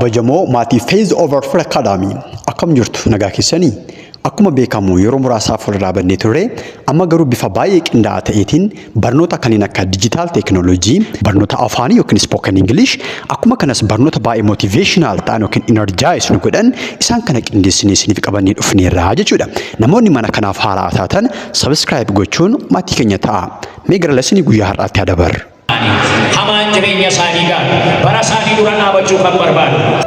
Bajamoo maatii Phase Over Full Academy akkam jirtu nagaa keessanii akkuma beekamu yeroo muraasaaf walirraa bannee turre amma garuu bifa baay'ee qindaa'aa ta'eetiin barnoota kanneen akka digital technology barnoota afaanii yookiin spoken English akkuma kanas barnoota baay'ee motivational ta'an yookiin energize nu godhan isaan kana qindeessinee isiniif qabannee dhufneerra jechuudha. Namoonni mana kanaaf haaraa taatan subscribe gochuun maatii keenya ta'a. Mee gara lesson guyyaa har'aatti adabar. Hamaan jireenya isaanii gaara bara isaanii dura dhaabachuu kan barbaadu.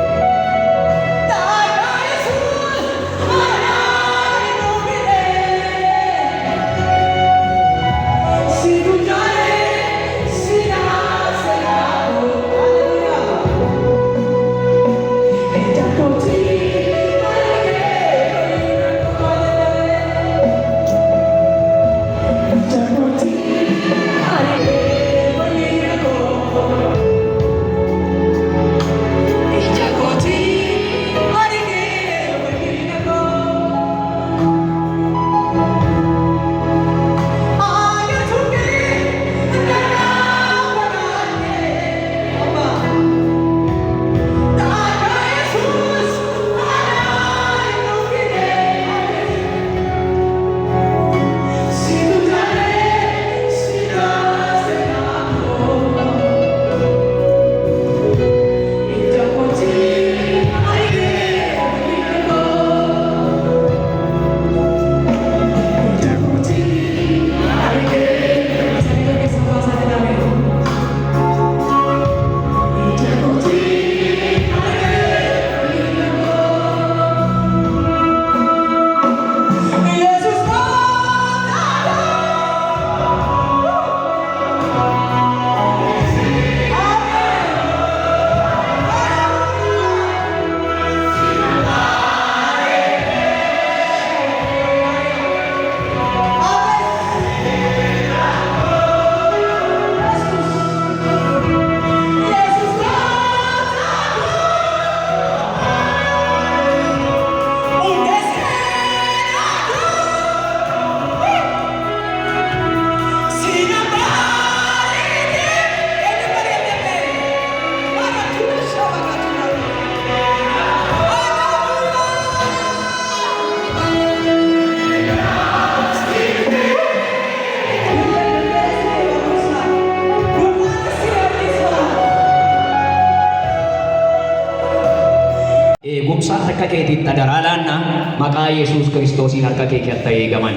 Gumsa harka keetitti daralaanna maqaa Yesuus Kiristoosiin harka kee keessa eegaman.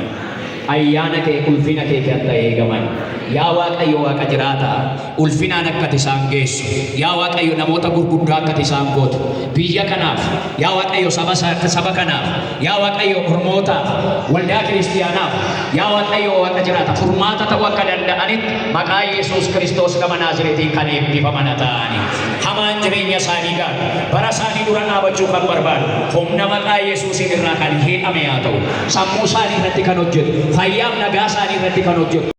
Ayyaana kee ulfina kee keessa eegaman. Yaa Waaqayyo Waaqa jiraata ulfinaan akka isaan geessu. Yaa Waaqayyo namoota gurguddaa akka isaan gootu. Biyya kanaaf yaa Waaqayyo saba kanaaf yaa Waaqayyo ormootaaf waldaa kiristiyaanaaf yaa Waaqayyo Waaqa jiraata furmaata ta'uu akka danda'anitti maqaa Yesuus Kiristoos gama Naazreetiin kan eebbifaman ta'ani. Hamaan jireenya isaanii gaara bara isaanii dura dhaabachuu kan barbaadu humna maqaa Yesuusiin irraa kan hidhame haa ta'u sammuu isaanii irratti kan hojjetu fayyaaf nagaa isaanii irratti kan hojjetu.